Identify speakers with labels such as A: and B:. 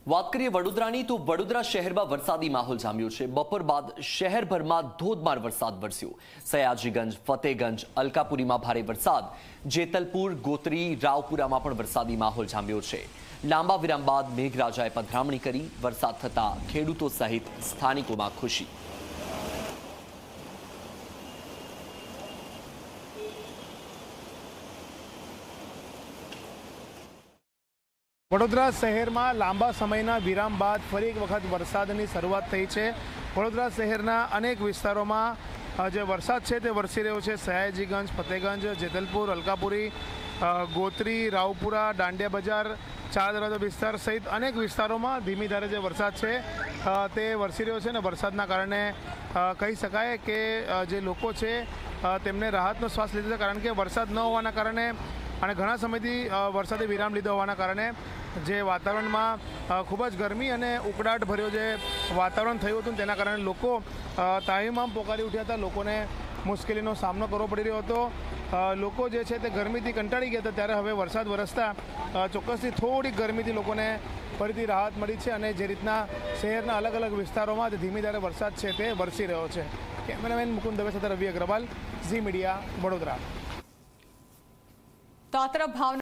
A: વાત કરીએ વડોદરાની તો વડોદરા શહેરમાં વરસાદી માહોલ જામ્યો છે। બપોર બાદ શહેરભરમાં ધોધમાર વરસાદ વરસ્યો। સયાજીગંજ, ફતેગંજ, અલકાપુરીમાં ભારે વરસાદ, જેતલપુર, ગોત્રી, રાવપુરામાં પણ વરસાદી માહોલ જામ્યો છે। લાંબા વિરામ બાદ મેઘરાજાએ પધરામણી કરી। વરસાદ થતા ખેડૂતો સહિત સ્થાનિકોમાં ખુશી।
B: વડોદરા શહેરમાં લાંબા સમયના વિરામ બાદ ફરી એક વખત વરસાદની શરૂઆત થઈ છે। વડોદરા શહેરના અનેક વિસ્તારોમાં જે વરસાદ છે તે વરસી રહ્યો છે। સયાજીગંજ, ફતેગંજ, જેતલપુર, અલકાપુરી, ગોત્રી, રાવપુરા, દાંડિયા બજાર, ચાર દરવાજા વિસ્તાર સહિત અનેક વિસ્તારોમાં ધીમી ધારે જે વરસાદ છે તે વરસી રહ્યો છે અને વરસાદના કારણે કહી શકાય કે જે લોકો છે તેમને રાહતનો શ્વાસ લીધો છે, કારણ કે વરસાદ ન હોવાના કારણે અને ઘણા સમયથી વરસાદે વિરામ લીધો હોવાના કારણે જે વાતાવરણમાં ખૂબ જ ગરમી અને ઉકળાટ ભર્યો જે વાતાવરણ થયું હતું તેના કારણે લોકો તાહીમામ પોકારી ઉઠ્યા હતા। લોકોને મુશ્કેલીનો સામનો કરવો પડી રહ્યો હતો। લોકો જે છે તે ગરમીથી કંટાળી ગયા હતા, ત્યારે હવે વરસાદ વરસતા ચોક્કસથી થોડીક ગરમીથી લોકોને ફરીથી રાહત મળી છે અને જે રીતના શહેરના અલગ અલગ વિસ્તારોમાં ધીમી ધારે વરસાદ છે તે વરસી રહ્યો છે। કેમેરામેન મુકુંદ દવે સાથે રવિ અગ્રવાલ, ઝી મીડિયા, વડોદરા।
C: તો આ તરફ ભાવનગર